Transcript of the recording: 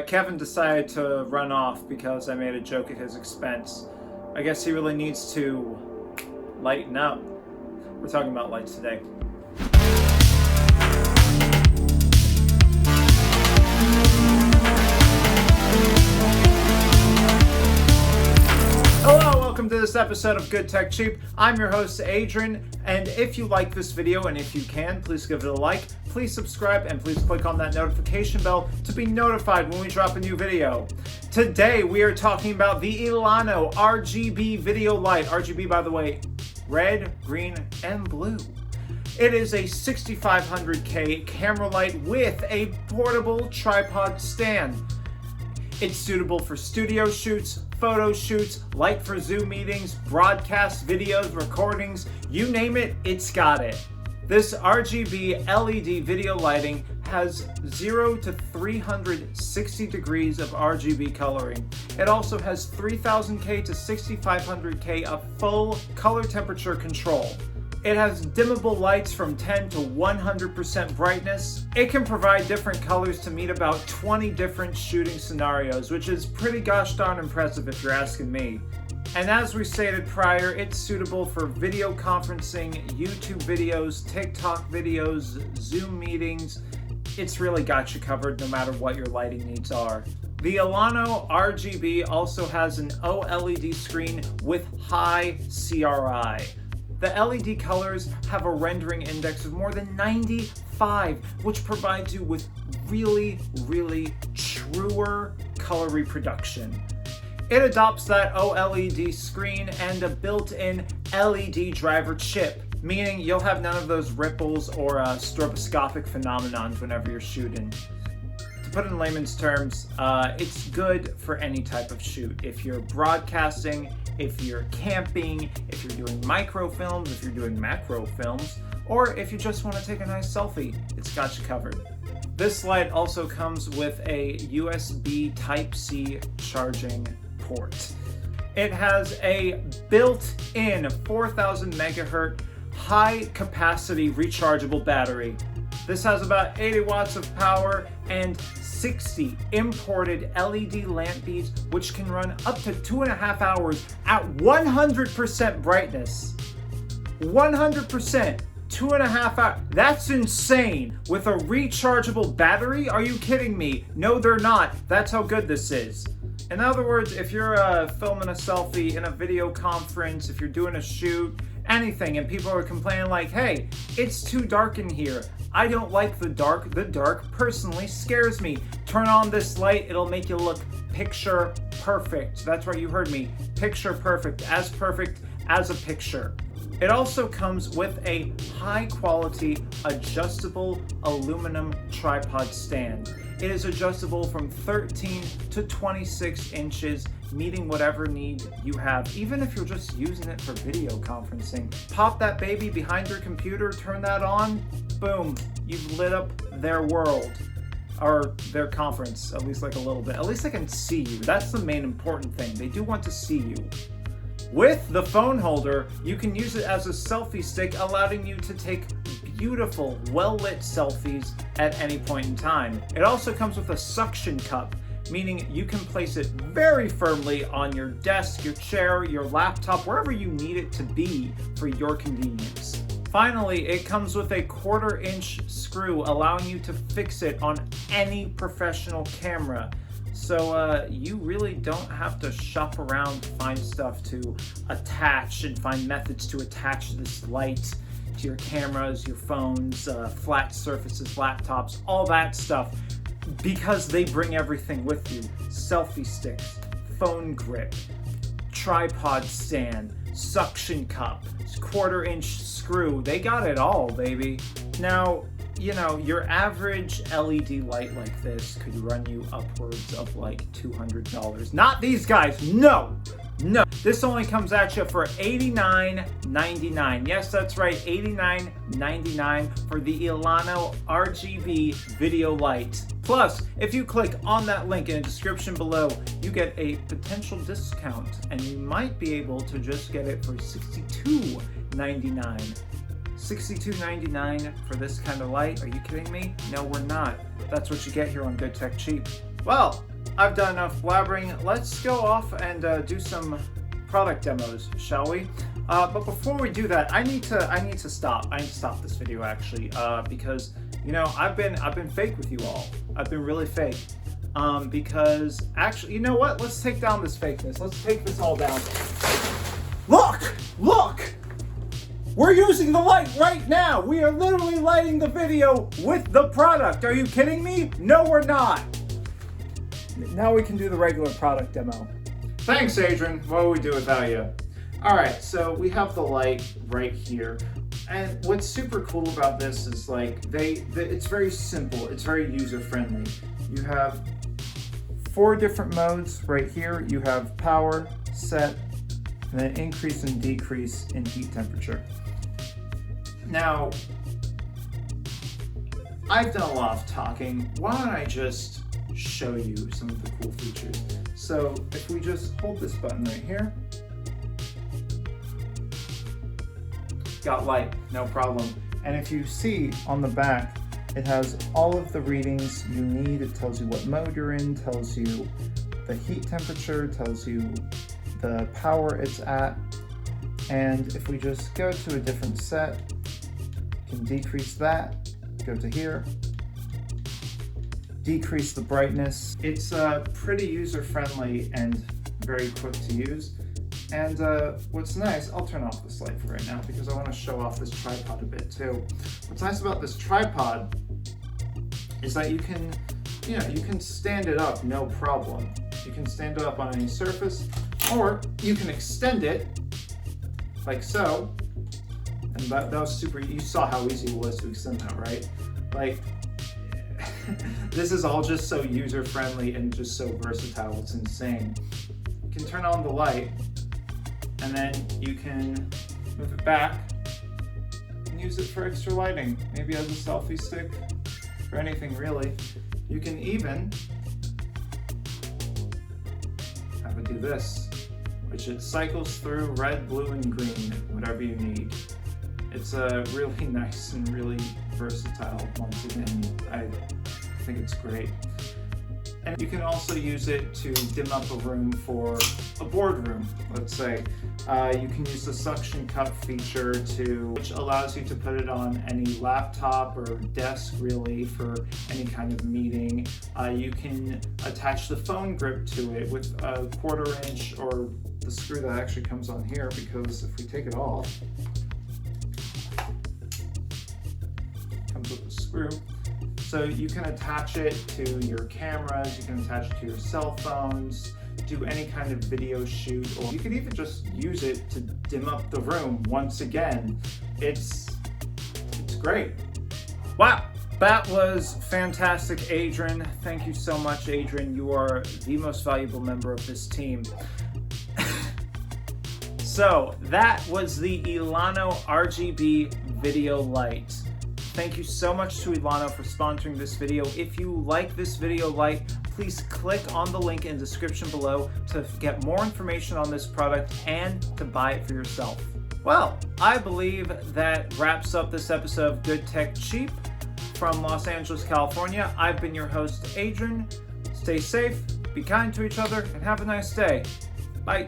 Kevin decided to run off because I made a joke at his expense. I guess he really needs to lighten up. We're talking about lights today. Hello, welcome to this episode of Good Tech Cheap. I'm your host, Adron, and if you like this video, and if you can, please give it a like, please subscribe, and please click on that notification bell to be notified when we drop a new video. Today, we are talking about the llano RGB video light. RGB, by the way, red, green, and blue. It is a 6500K camera light with a portable tripod stand. It's suitable for studio shoots, photo shoots, light for Zoom meetings, broadcast videos, recordings, you name it, it's got it. This RGB LED video lighting has 0 to 360 degrees of RGB coloring. It also has 3000K to 6500K of full color temperature control. It has dimmable lights from 10 to 100% brightness. It can provide different colors to meet about 20 different shooting scenarios, which is pretty gosh darn impressive if you're asking me. And as we stated prior, it's suitable for video conferencing, YouTube videos, TikTok videos, Zoom meetings. It's really got you covered no matter what your lighting needs are. The llano RGB also has an OLED screen with high CRI. The LED colors have a rendering index of more than 95, which provides you with really truer color reproduction. It adopts that OLED screen and a built-in LED driver chip, meaning you'll have none of those ripples or stroboscopic phenomenons whenever you're shooting. To put it in layman's terms, it's good for any type of shoot. If you're broadcasting, if you're camping, if you're doing microfilms, if you're doing macro films, or if you just want to take a nice selfie, it's got you covered. This light also comes with a USB Type-C charging port. It has a built-in 4000 megahertz high-capacity rechargeable battery. This has about 80 watts of power and 60 imported LED lamp beads, which can run up to 2.5 hours at 100% brightness. 100%, 2.5 hours. That's insane. With a rechargeable battery? Are you kidding me? No, they're not. That's how good this is. In other words, if you're filming a selfie in a video conference, if you're doing a shoot, anything, and people are complaining like, hey, it's too dark in here. I don't like the dark. The dark personally scares me. Turn on this light, it'll make you look picture perfect. That's right, you heard me. Picture perfect as a picture. It also comes with a high quality adjustable aluminum tripod stand. It is adjustable from 13 to 26 inches, meeting whatever need you have, even if you're just using it for video conferencing. Pop that baby behind your computer, turn that on, boom, you've lit up their world. Or their conference, at least like a little bit. At least they can see you. That's the main important thing. They do want to see you. With the phone holder, you can use it as a selfie stick, allowing you to take beautiful, well-lit selfies at any point in time. It also comes with a suction cup, meaning you can place it very firmly on your desk, your chair, your laptop, wherever you need it to be for your convenience. Finally, it comes with a 1/4 inch screw, allowing you to fix it on any professional camera. So you really don't have to shop around to find stuff to attach and find methods to attach this light to your cameras, your phones, flat surfaces, laptops, all that stuff, because they bring everything with you. Selfie sticks, phone grip, tripod stand, suction cup, 1/4 inch screw. They got it all, baby. Now, you know, your average LED light like this could run you upwards of like $200. Not these guys, no! No, this only comes at you for $89.99. Yes, that's right, $89.99 for the llano RGB video light. Plus, if you click on that link in the description below, you get a potential discount, and you might be able to just get it for $62.99. $62.99 for this kind of light? Are you kidding me? No, we're not. That's what you get here on Good Tech Cheap. Well, I've done enough blabbering. Let's go off and do some product demos, shall we? But before we do that, I need to stop. I need to stop this video actually, because you know I've been fake with you all. I've been really fake. Because actually, you know what? Let's take down this fakeness. Let's take this all down. Look! Look! We're using the light right now. We are literally lighting the video with the product. Are you kidding me? No, we're not. Now we can do the regular product demo. Thanks, Adron. What would we do without you? All right, so we have the light right here. And what's super cool about this is like it's very simple. It's very user-friendly. You have 4 different modes right here. You have power, set, and then increase and decrease in heat temperature. Now, I've done a lot of talking. Why don't I just show you some of the cool features? So if we just hold this button right here, got light, no problem. And if you see on the back, it has all of the readings you need. It tells you what mode you're in, tells you the heat temperature, tells you the power it's at. And if we just go to a different set, you can decrease that, go to here, decrease the brightness. It's pretty user-friendly and very quick to use. And what's nice, I'll turn off this light for right now because I want to show off this tripod a bit too. What's nice about this tripod is that you can stand it up no problem. You can stand it up on any surface, or you can extend it like so. And that was super, you saw how easy it was to extend that, right? Like, this is all just so user-friendly and just so versatile, it's insane. You can turn on the light, and then you can move it back and use it for extra lighting, maybe as a selfie stick, or anything really. You can even have it do this, which it cycles through red, blue, and green, whatever you need. It's really nice and really versatile. Once again, I think it's great. And you can also use it to dim up a room for a boardroom, let's say. You can use the suction cup feature which allows you to put it on any laptop or desk really for any kind of meeting. You can attach the phone grip to it with a 1/4 inch or the screw that actually comes on here, because if we take it off, it comes with a screw. So you can attach it to your cameras, you can attach it to your cell phones, do any kind of video shoot, or you can even just use it to dim up the room. Once again, it's great. Wow, that was fantastic, Adron. Thank you so much, Adron. You are the most valuable member of this team. So that was the llano RGB video light. Thank you so much to llano for sponsoring this video. If you like this video light, please click on the link in the description below to get more information on this product and to buy it for yourself. Well, I believe that wraps up this episode of Good Tech Cheap from Los Angeles, California. I've been your host, Adron. Stay safe, be kind to each other, and have a nice day. Bye.